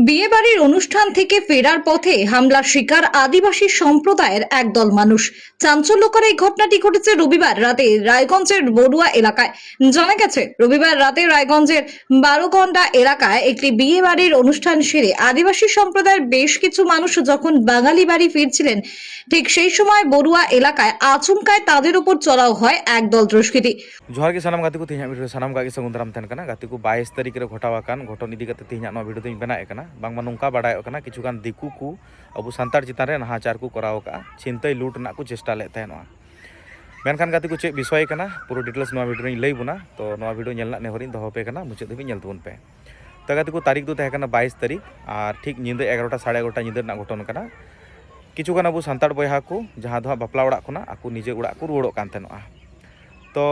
বিয়ে বাড়ির অনুষ্ঠান থেকে ফেরার পথে হামলার শিকার আদিবাসী সম্প্রদায়ের একদল মানুষ। চাঞ্চল্যকর এই ঘটনাটি ঘটেছে রবিবার রাতে রায়গঞ্জের বড়ুয়া এলাকায়। জানা গেছে, রবিবার রাতে রায়গঞ্জের বারোগন্ডা এলাকায় একটি বিয়ে বাড়ির অনুষ্ঠান সেরে আদিবাসী সম্প্রদায়ের বেশ কিছু মানুষ যখন বাঙালি বাড়ি ফিরছিলেন, ঠিক সেই সময় বড়ুয়া এলাকায় আচমকায় তাদের উপর চড়াও হয় একদল দুষ্কৃতী। जोहार के सानाम गाती को तीन वीडियो सानाम गागी सगुन दाराम तहन कना गाती को 22 तारीख रे घटावाकान घटन इदी कते तीन नो वीडियो दिन बनाए कना बांगमा नुंका बाडाय कना किछुगान दिकु को अबु सांतार चितान रे नाहाचार को कराव का चिंतय लूट ना को चेष्टा ले तहनवा मेनखान गाती को चे विषय कना पूरा डिटेल्स नो वीडियो लई बुना तो नो वीडियो नेलना नेहरिन दहो पे कना मुचे दबि नेल तबन पे तो गाती को तारीख दो तहे कना 22 तारीख और ठीक निंदा 11टा 11:30 निंदा ना घटन कना किछुगान अबु सांतार बयहा को जहां दो बापला ओड़ा खना आकु निजे ओड़ा को रुवाड़ो कान तहनवा तो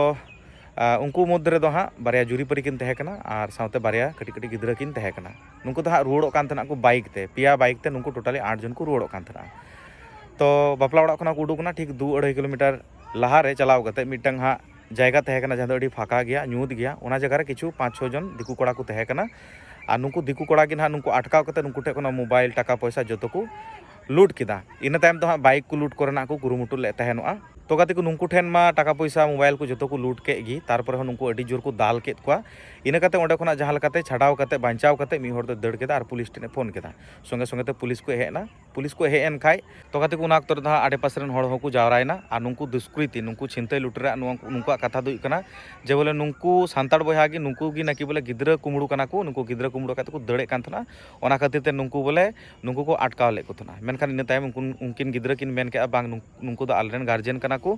उनको मध्य रे दो हाँ बारिया जुरी परी किन तहे कना और साउते बारिया कटी कटी गिद्रा किन तहे कना नुनको तो हाँ रुवाड़ो कान तहना को बाइक ते पिया बाइक ते नुनको टोटाली 8 जन को रुवाड़ो कान तहना तो बापला ओड़ा खना को उडुकना ठीक 2-2.5 किलोमीटर लहा रे चलाव कते मिटंग हाँ जायगा तहे कना जहां दो अडी फाका गया न्यूद गया ओना जगह रे किछु 5-6 जन दिकु कोड़ा को तहे कना और नुनको दिकु कोड़ा किन हाँ नुनको अटकाव कते नुनको ठे कोना मोबाइल टाका पैसा जतो को लूट किदा इन तायम तो हाँ बाइक को लूट करना को कुरुमुटु ले तहनोआ तो गाती को नुंकु ठेन मा टाका पैसा मोबाइल को जतो को लूट के गी तारपर हो नुंकु अडी जोर को दाल केत कोआ इन कते ओंडे खना जहां लकाते छाडाव कते बांचाव कते मी होर दो दड़ केदा और पुलिस टेने फोन केदा संगे संगे ते पुलिस को हेना पुलिस को हेन खाय तो गाती को नाक तर दा आडे पासरेन होड़ होकु जावरायना और नुंकु दुष्कृति नुंकु चिंतय लुटरा नुंकु कथा दुई कना जे बोले नुंकु सांताड़ बयहा गी नुंकु गी नाकि बोले गिद्रा कुमड़ू कना को नुंकु गिद्रा कुमड़ू कते को दड़े कान थना ओना खातिर ते नुंकु बोले नुंकु को अटकाव ले को थना मेनखान इन तायम उनकिन गिद्रा किन मेन के बांग नुंकु दो आलरेन गार्जियन कना को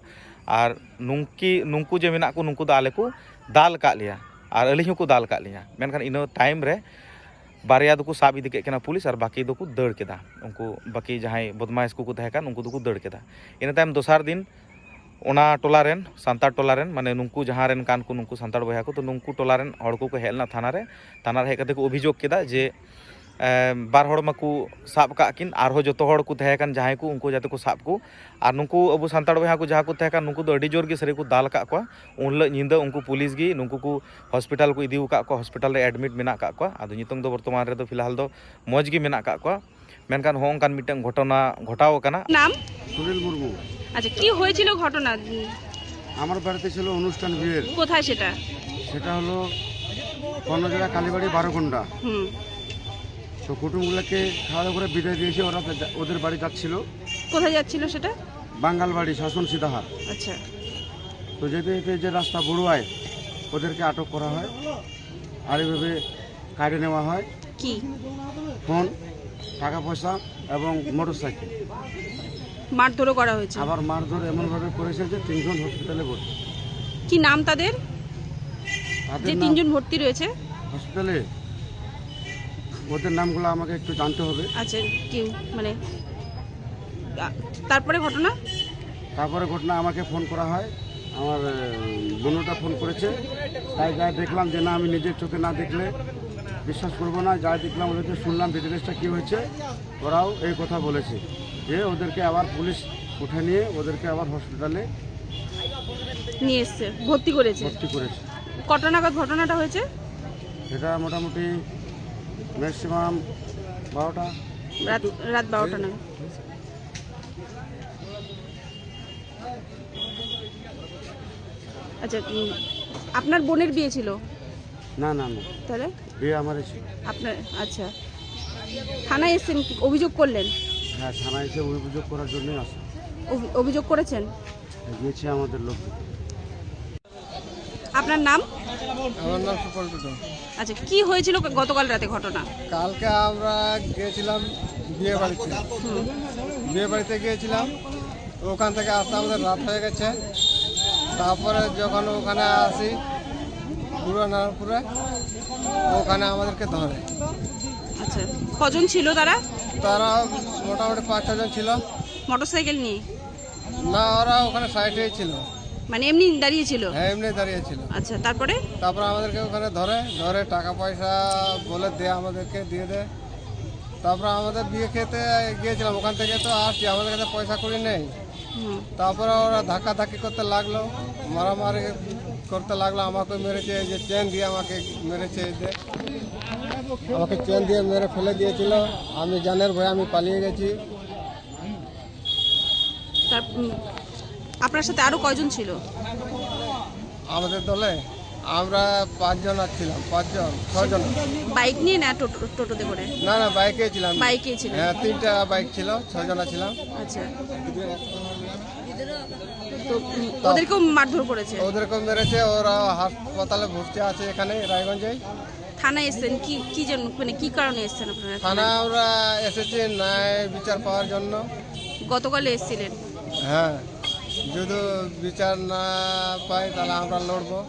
और नुंकु जे मेना को नुंकु दो आले को दाल का लिया और अली को दाल का लिया मेनखान इन टाइम रे बारिया दो को साब इदी के पुलिस और बाकी दो को दड़ केदा उनको बाकी जहां बदमाश को तहे कान उनको दो को दड़ केदा इन टाइम दोसार दिन ओना टोलारेन सांतार टोलारेन माने नुंकु जहां रेन कान को नुंकु सांतार बयहा को तो नुंकु टोलारेन हड़ को हेलना थाना रे हेज कते को अभियोग केदा जे बार हड़ माकू साब का किन आरो जतो हड़ को तहे कान जहां को उनको जाते को साब को और नुंकु अबु सांताड़ बयहा को जहां को तहे कान नुंकु दो अडी जोर गे सरी को दाल का को उनल निंदा उनको पुलिस गी नुंकु को हॉस्पिटल को इदी का को हॉस्पिटल रे एडमिट मेना का को आदो नितंग दो वर्तमान रे दो फिलहाल दो मौज गी मेना का को मेनकान हों कान मिटंग घटना घटाओ कना नाम সুনীল মুর্মু। আচ্ছা কি হয়েছিল ঘটনা? আমার বাড়িতে ছিল অনুষ্ঠান বিয়ের। কোথায় সেটা? সেটা হলো কর্ণজোড়া কালীবাড়ি 12 ঘন্টা। তো কুটুমগুলোকে খাওয়া দাওয়া করে বিদায় দিয়েছে, ওরা ওদের বাড়ি যাচ্ছিল। কোথায় যাচ্ছিল সেটা? বাঙ্গাল বাড়ি, শাসন সীতাহার। আচ্ছা, তো যেতে যেতে যে রাস্তা বড়ুয়ায় ওদেরকে আটক করা হয় আর এভাবে কাটে নেওয়া হয় কি ফোন, টাকা পয়সা এবং মোটরসাইকেল। মারধরও করা হয়েছে? আবার মারধর এমনভাবে করেছে যে 3 জন হসপিটালে ভর্তি। কি নাম তাদের? যে 3 জন ভর্তি রয়েছে হসপিটালে, ওদের নামগুলো আমাকে একটু জানতে হবে। আচ্ছা, কি মানে তারপরে ঘটনা আমাকে ফোন করা হয়, আমার বোনটা ফোন করেছে। তাই যা দেখলাম যে না, আমি নিজের চোখে না দেখলে বিশ্বাস করবো না। যা দেখলাম ওদেরকে শুনলাম ডিটেলসটা কী হয়েছে, ওরাও এই কথা বলেছে যে ওদেরকে আবার পুলিশ উঠে নিয়ে ওদেরকে আবার হসপিটালে নিয়ে এসছে, ভর্তি করেছে। কটা নাগাদ ঘটনাটা হয়েছে? এটা মোটামুটি ম্যাক্সিমাম 12টা, রাত 12টা নাগাদ। আচ্ছা, আপনার বোনের বিয়ে ছিল? না না না, তাহলে বিয়ে আমারই ছিল। আপনার? আচ্ছা, থানায় এসেছেন, অভিযোগ করলেন? হ্যাঁ, থানায় এসে অভিযোগ করার জন্যই আসে। অভিযোগ করেছেন? গিয়েছে আমাদের লোক। আপনার নাম? আমার নাম সুফল টুডু। আচ্ছা, কি হয়েছিল গতকাল রাতে ঘটনা? কালকে আমরা গিয়েছিলাম বিয়ে বাড়িতে গিয়েছিলাম। ওখান থেকে আসতে আমাদের রাত হয়ে গেছে। তারপরে যখন ওখানে আসি পুরো নারায়ণপুরে, ওখানে আমাদেরকে ধরে। আচ্ছা, কজন ছিল তারা? তারা মোটামুটি 5-6 জন ছিল। মোটরসাইকেল নিয়ে? না, ওরা ওখানে সাইডেই ছিল। মানে এমনি দাঁড়িয়ে ছিল? হ্যাঁ, এমনি দাঁড়িয়েছিল। আচ্ছা, তারপরে আমাদেরকে ওখানে ধরে টাকা পয়সা বলে আমাদেরকে দিয়ে দেয়। তারপরে আমাদের বিয়ে খেতে গিয়েছিলাম, ওখান থেকে তো আসছি, আমাদের কাছে পয়সা করি নেই। তারপরে ওরা ধাক্কাধাক্কি করতে লাগলো, মারামারি করতে লাগলো, আমাকে মেরেছে, যে চেন দিয়ে আমাকে মেরেছে। আমাকে চেন দিয়ে মেরে ফেলে দিয়েছিল, আমি জানের ভয়ে আমি পালিয়ে গেছি। তার আপনার সাথে আরো কয়জন ছিল? আমাদের দলে আমরা 5 জন ছিলাম, 6 জন। বাইক নিয়ে না টোটোতে করে? না না, বাইকে ছিলাম। বাইকে ছিলেন? হ্যাঁ, 3টা বাইক ছিল, 6 জন ছিলাম। আচ্ছা, তো ওদেরকেও মারধর করেছে? ওদেরকে মেরেছে, ওরা হাসপাতালে ভর্তি আছে এখানে রায়গঞ্জে। থানায় এসেছেন কি জন্য, মানে কি কারণে এসেছেন আপনারা থানা থানায়? আমরা এসেছি ন্যায় বিচার পাওয়ার জন্য। গতকাল এসেছিলেন? হ্যাঁ, যদি বিচার না পাই তাহলে আমরা লড়বো।